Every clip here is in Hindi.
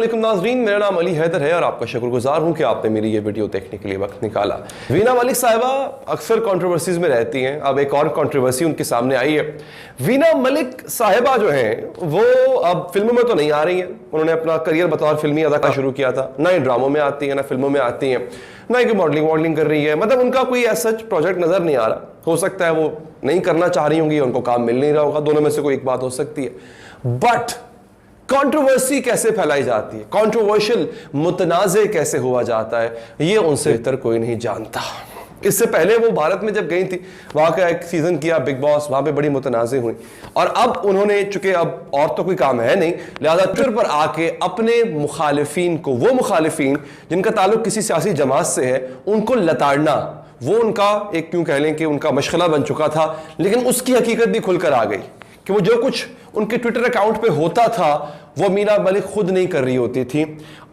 अस्सलामुअलैकुम नाज़रीन, मेरा नाम अली हैदर है और आपका शुक्रगुजार हूँ कि आपने मेरी ये वीडियो देखने के लिए वक्त निकाला। वीना मलिक साहिबा अक्सर कंट्रोवर्सीज में रहती हैं। अब एक और कंट्रोवर्सी उनके सामने आई है। वीना मलिक साहिबा जो हैं वो अब फिल्मों में तो नहीं आ रही हैं। उन्होंने अपना करियर बतौर फिल्मी अदाकार शुरू किया था। ना ही ड्रामों में आती है, ना फिल्मों में आती हैं, ना ही मॉडलिंग कर रही है। मतलब उनका कोई ऐसा प्रोजेक्ट नजर नहीं आ रहा। हो सकता है वो नहीं करना चाह रही होंगी, उनको काम मिल नहीं रहा होगा, दोनों में से कोई एक बात हो सकती है। बट कंट्रोवर्सी कैसे फैलाई जाती है, कंट्रोवर्शियल मुतनाज़े कैसे हुआ जाता है, ये उनसे बेहतर कोई नहीं जानता। इससे पहले वो भारत में जब गई थी, वहां का एक सीजन किया बिग बॉस, वहां पे बड़ी मुतनाज़े हुई और अब उन्होंने, चूंकि अब और तो कोई काम है नहीं, लिहाजा ट्विटर पर आके अपने मुखालिफिन को, वो मुखालिफिन जिनका ताल्लुक किसी सियासी जमात से है, उनको लताड़ना, वो उनका एक क्यों कह लें कि उनका मशगला बन चुका था। लेकिन उसकी हकीकत भी खुलकर आ गई कि वो जो कुछ उनके ट्विटर अकाउंट पे होता था वो मीना मलिक खुद नहीं कर रही होती थी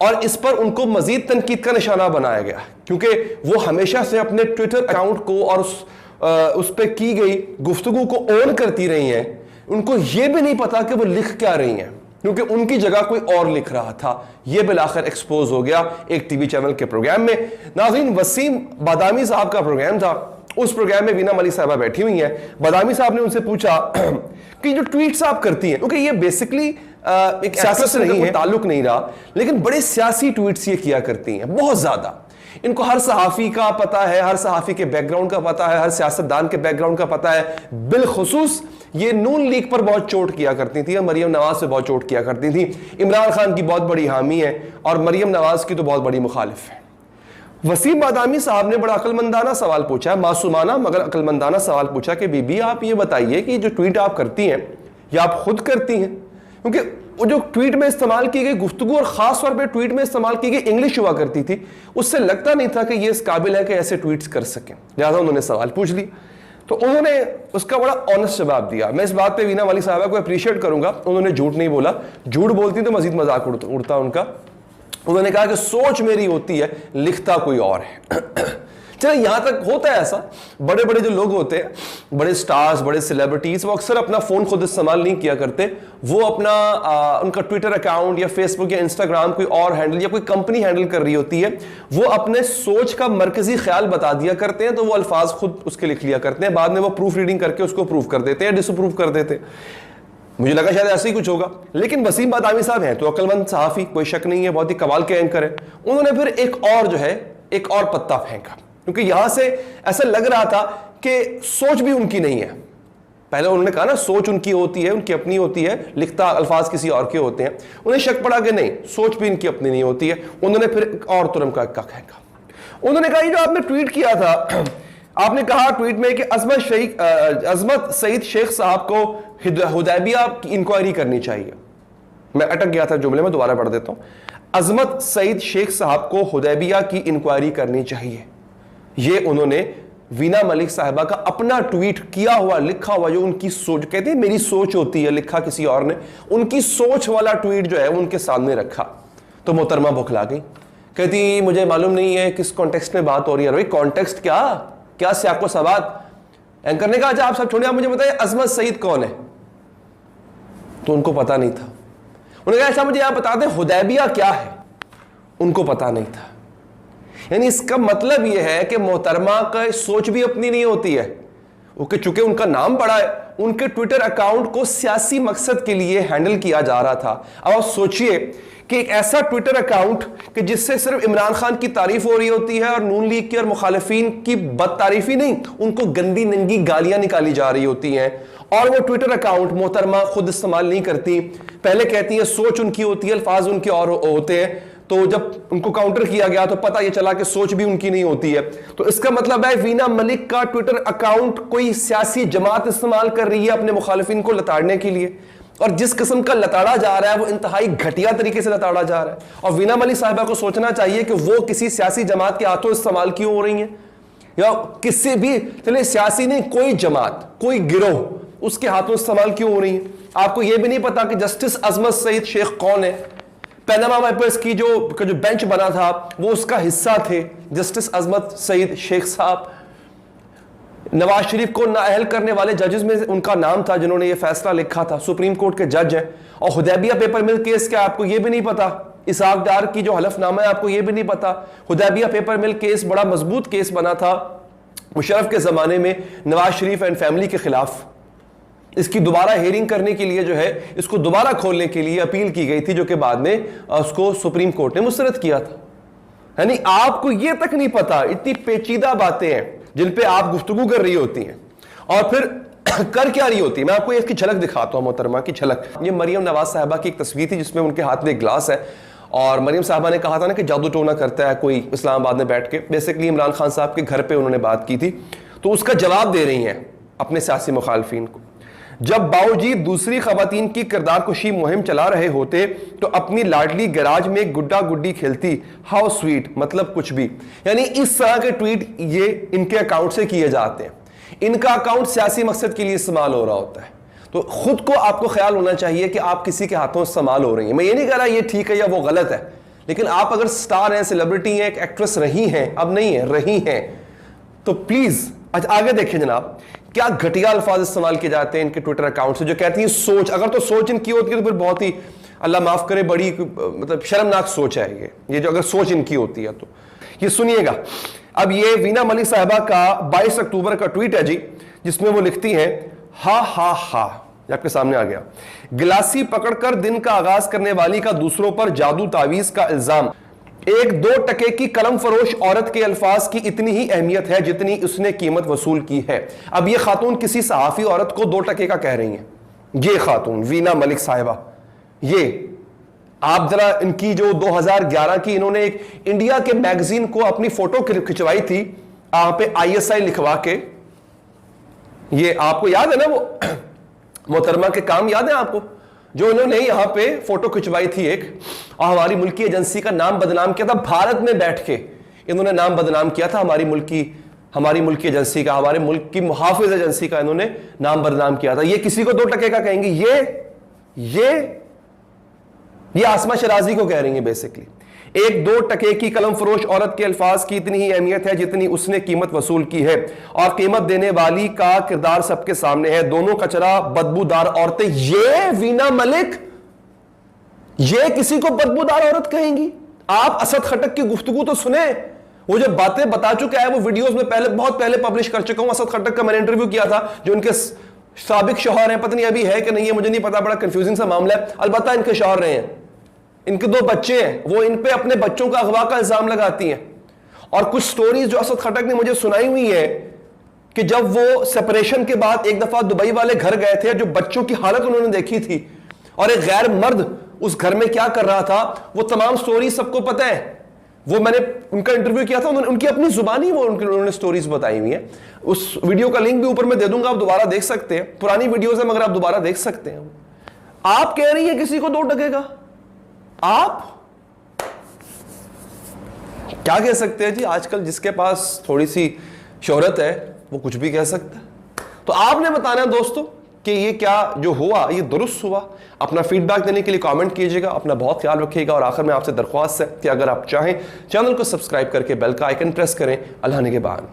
और इस पर उनको मजीद तनकीद का निशाना बनाया गया, क्योंकि वो हमेशा से अपने ट्विटर अकाउंट को और उस पर की गई गुफ्तगू को ऑन करती रही हैं। उनको ये भी नहीं पता कि वो लिख क्या रही हैं, क्योंकि उनकी जगह कोई और लिख रहा था। यह बिलाखिर एक्सपोज हो गया एक टीवी चैनल के प्रोग्राम में। नाज़रीन, वसीम बादामी साहब का प्रोग्राम था। उस प्रोग्राम में वीना मलिक साहिबा बैठी हुई हैं। बादामी साहब ने उनसे पूछा कि जो ट्वीट्स आप करती हैं, क्योंकि ये बेसिकली एक सियासत से नहीं है, ताल्लुक नहीं रहा, लेकिन बड़े सियासी ट्वीट्स ये किया करती हैं, बहुत ज्यादा। इनको हर सहाफी का पता है, हर सहाफी के बैकग्राउंड का पता है, हर सियासतदान के बैकग्राउंड का पता है। बिलखुसूस ये नून लीग पर बहुत चोट किया करती थी, मरियम नवाज से बहुत चोट किया करती थी। इमरान खान की बहुत बड़ी हामी है और मरियम नवाज की तो बहुत बड़ी मुखालिफ है। वसीम बादामी साहब ने बड़ा अकलमंदाना सवाल पूछा, मासूमाना मगर अकलमंदाना सवाल पूछा कि बीबी आप ये बताइए कि जो ट्वीट आप करती हैं या आप खुद करती हैं, क्योंकि वो जो ट्वीट में इस्तेमाल की गई गुफ्तगू और खास तौर पे ट्वीट में इस्तेमाल की गई इंग्लिश हुआ करती थी, उससे लगता नहीं था कि ये इस काबिल है कि ऐसे ट्वीट्स कर सकें। लिहाजा उन्होंने सवाल पूछ लिया, तो उन्होंने उसका बड़ा ऑनेस्ट जवाब दिया। मैं इस बात पे वीना मलिक साहिबा को अप्रिशिएट करूंगा, उन्होंने झूठ नहीं बोला। झूठ बोलती तो मजीद मजाक उड़ता उनका। उन्होंने कहा कि सोच मेरी होती है, लिखता कोई और है। चलो यहां तक होता है ऐसा। बड़े बड़े जो लोग होते हैं, बड़े स्टार्स, बड़े सेलिब्रिटीज, वो अक्सर अपना फोन खुद इस्तेमाल नहीं किया करते। वो अपना उनका ट्विटर अकाउंट या फेसबुक या इंस्टाग्राम कोई और हैंडल या कोई कंपनी हैंडल कर रही होती है, वो अपने सोच का मरकजी ख्याल बता दिया करते हैं, तो वो अल्फाज खुद उसके लिख लिया करते हैं। बाद में वो प्रूफ रीडिंग करके उसको प्रूव कर देते हैं, डिसअप्रूव कर देते हैं। मुझे लगा शायद ऐसा ही कुछ होगा, लेकिन वसीम बादामी साहब हैं तो अक्लमंद सहाफी, कोई शक नहीं है, बहुत ही कमाल के एंकर है। उन्होंने फिर एक और जो है एक और पत्ता फेंका, क्योंकि यहां से ऐसा लग रहा था कि सोच भी उनकी नहीं है। पहले उन्होंने कहा ना सोच उनकी होती है, उनकी अपनी होती है, लिखता अल्फाज किसी और के होते हैं। उन्हें शक पड़ा कि नहीं, सोच भी इनकी अपनी नहीं होती है। उन्होंने फिर एक और तुरम का फेंका। उन्होंने कहा ये जो आपने ट्वीट किया था, आपने कहा ट्वीट में कि अजमत सईद शेख साहब को हुदैबिया की इंक्वायरी करनी चाहिए। मैं अटक गया था जुमले में, दोबारा पढ़ देता हूं। अजमत सईद शेख साहब को हुदैबिया की इंक्वायरी करनी चाहिए। ये उन्होंने वीना मलिक साहिबा का अपना ट्वीट किया हुआ, लिखा हुआ, जो उनकी सोच, कहते हैं मेरी सोच होती है, लिखा किसी और ने, उनकी सोच वाला ट्वीट जो है वो उनके सामने रखा। तो मोहतरमा भुखला गई, कहती मुझे मालूम नहीं है किस कॉन्टेक्स्ट में बात हो रही है। भाई कॉन्टेक्स्ट क्या सियाको सवात। एंकर ने कहा अच्छा आप सब छोड़िए, आप मुझे बताइए अजमत सईद कौन है। तो उनको पता नहीं था। उन्होंने कहा अच्छा मुझे आप बता दें हुदैबिया क्या है। उनको पता नहीं था। यानी इसका मतलब यह है कि मोहतरमा का सोच भी अपनी नहीं होती है, ओके, चूंकि उनका नाम बड़ा है, उनके ट्विटर अकाउंट को सियासी मकसद के लिए हैंडल किया जा रहा था। अब आप सोचिए कि एक ऐसा ट्विटर अकाउंट कि जिससे सिर्फ इमरान खान की तारीफ हो रही होती है और नून लीग की और मुखालिफिन की बदतारीफी नहीं, उनको गंदी नंगी गालियां निकाली जा रही होती हैं, और वो ट्विटर अकाउंट मोहतरमा खुद इस्तेमाल नहीं करती। पहले कहती है सोच उनकी होती है, अल्फाज उनके और होते हैं। तो जब उनको काउंटर किया गया तो पता ये चला कि सोच भी उनकी नहीं होती है। तो इसका मतलब है वीना मलिक का ट्विटर अकाउंट कोई सियासी जमात इस्तेमाल कर रही है अपने मुखालिफिन को लताड़ने के लिए, और जिस किस्म का लताड़ा जा रहा है वो इंतहाई घटिया तरीके से लताड़ा जा रहा है। और वीना मलिक साहिबा को सोचना चाहिए कि वो किसी सियासी जमात के हाथों इस्तेमाल क्यों हो रही हैं, या किसी भी, चलिए सियासी नहीं, कोई जमात, कोई गिरोह उसके हाथों इस्तेमाल क्यों हो रही है। आपको यह भी नहीं पता कि जस्टिस अजमत सईद शेख कौन है। पैनामा पेपर्स की जो बेंच बना था वो उसका हिस्सा थे जस्टिस अजमत सईद शेख साहब। नवाज शरीफ को नाअहल करने वाले जजेस में उनका नाम था जिन्होंने ये फैसला लिखा था, सुप्रीम कोर्ट के जज हैं। और हुदैबिया पेपर मिल केस क्या आपको ये भी नहीं पता इसहाक डार की जो हलफनामा है आपको यह भी नहीं पता। हुदैबिया पेपर मिल केस बड़ा मजबूत केस बना था मुशर्रफ के जमाने में नवाज शरीफ एंड फैमिली के खिलाफ। इसकी दोबारा हेयरिंग करने के लिए जो है इसको दोबारा खोलने के लिए अपील की गई थी, जो कि बाद में उसको सुप्रीम कोर्ट ने मुस्तरद किया था। यानी आपको यह तक नहीं पता, इतनी पेचीदा बातें हैं जिन पे आप गुफ्तगू कर रही होती हैं और फिर कर क्या रही होती है। मैं आपको इसकी झलक दिखाता हूं, मोहतरमा की झलक। ये मरियम नवाज साहिबा की एक तस्वीर थी जिसमें उनके हाथ में एक गिलास है और मरियम साहिबा ने कहा था ना कि जादू टोना करता है कोई इस्लामाबाद में बैठ के। बेसिकली इमरान खान साहब के घर पे उन्होंने बात की थी, तो उसका जवाब दे रही हैं अपने सियासी मुखालफिन को। जब बावजूद दूसरी खवातीन की किरदार कुशी मुहिम चला रहे होते तो अपनी लाडली गैराज में गुड्डा गुड्डी खेलती, हाउ स्वीट, मतलब कुछ भी। यानी इस तरह के ट्वीट ये इनके अकाउंट से किए जाते हैं। इनका अकाउंट सियासी मकसद के लिए इस्तेमाल हो रहा होता है, तो खुद को आपको ख्याल होना चाहिए कि आप किसी के हाथों इस्तेमाल हो रही हैं। मैं ये नहीं कह रहा ये ठीक है या वो गलत है, लेकिन आप अगर स्टार हैं, सेलिब्रिटी हैं, एक एक्ट्रेस रही हैं, अब नहीं है, रही हैं, तो प्लीज आगे देखिए जनाब क्या घटिया अल्फाज इस्तेमाल किए जाते हैं इनके ट्विटर अकाउंट से, जो कहती हैं सोच। अगर तो सोच इनकी होती है तो फिर बहुत ही, अल्लाह माफ करे, बड़ी मतलब शर्मनाक सोच है ये जो अगर सोच इनकी होती है तो। ये सुनिएगा, अब ये वीना मलिक साहिबा का 22 अक्टूबर का ट्वीट है जी, जिसमें वो लिखती हैं, हा हा हा, आपके सामने आ गया। गिलासी पकड़कर दिन का आगाज करने वाली का दूसरों पर जादू तावीज का इल्जाम। एक 2 टके की कलम फरोश औरत के अल्फाज की इतनी ही अहमियत है जितनी उसने कीमत वसूल की है। अब ये खातून किसी सहाफी औरत को 2 टके का कह रही हैं। ये खातून वीना मलिक साहिबा, ये आप जरा इनकी जो 2011 की इन्होंने एक इंडिया के मैगजीन को अपनी फोटो खिंचवाई थी आप पे ISI लिखवा के, ये आपको याद है ना वो मोहतरमा के काम याद है आपको, जो इन्होंने यहां पे फोटो खिंचवाई थी एक, और हमारी मुल्की एजेंसी का नाम बदनाम किया था। भारत में बैठ के इन्होंने नाम बदनाम किया था हमारी मुल्की एजेंसी का, हमारे मुल्क की मुहाफिज एजेंसी का इन्होंने नाम बदनाम किया था। ये किसी को 2 टके का कहेंगे, ये आसमा शराजी को कह रही है बेसिकली। एक 2 टके की कलम फरोश औरत के अल्फाज की इतनी ही अहमियत है जितनी उसने कीमत वसूल की है, और कीमत देने वाली का किरदार सबके सामने है। दोनों कचरा बदबूदार औरतें। ये वीना मलिक, ये किसी को बदबूदार औरत कहेंगी? आप असद खटक की गुफ्तगू तो सुने, वो जो बातें बता चुका है वो वीडियोस में पहले, बहुत पहले पब्लिश कर चुका हूं। असद खटक का मैंने इंटरव्यू किया था, जो उनके साबिक शौहर हैं, पता नहीं अभी है कि नहीं है मुझे नहीं पता, बड़ा कंफ्यूजिंग सा मामला है। अलबत्ता इनके शौहर रहे हैं, इनके 2 बच्चे हैं, वो इन पे अपने बच्चों का अगवा का इल्जाम लगाती हैं। और कुछ स्टोरीज जो असद खटक ने मुझे सुनाई हुई है कि जब वो सेपरेशन के बाद एक दफा दुबई वाले घर गए थे, जो बच्चों की हालत उन्होंने देखी थी और एक गैर मर्द उस घर में क्या कर रहा था, वो तमाम स्टोरीज सबको पता है। वो मैंने उनका इंटरव्यू किया था, उनकी अपनी जुबानी वो उन्होंने स्टोरीज बताई हुई है। उस वीडियो का लिंक भी ऊपर मैं दे दूंगा, आप दोबारा देख सकते हैं। पुरानी वीडियोस है मगर आप दोबारा देख सकते हैं। आप कह रही है किसी को 2 टके का? आप क्या कह सकते हैं जी? आजकल जिसके पास थोड़ी सी शोहरत है वो कुछ भी कह सकता है। तो आपने बताना है दोस्तों कि ये क्या जो हुआ ये दुरुस्त हुआ। अपना फीडबैक देने के लिए कमेंट कीजिएगा, अपना बहुत ख्याल रखिएगा। और आखिर में आपसे दरख्वास्त है कि अगर आप चाहें चैनल को सब्सक्राइब करके बेल का आइकन प्रेस करें। अल्लाह ने के बाद।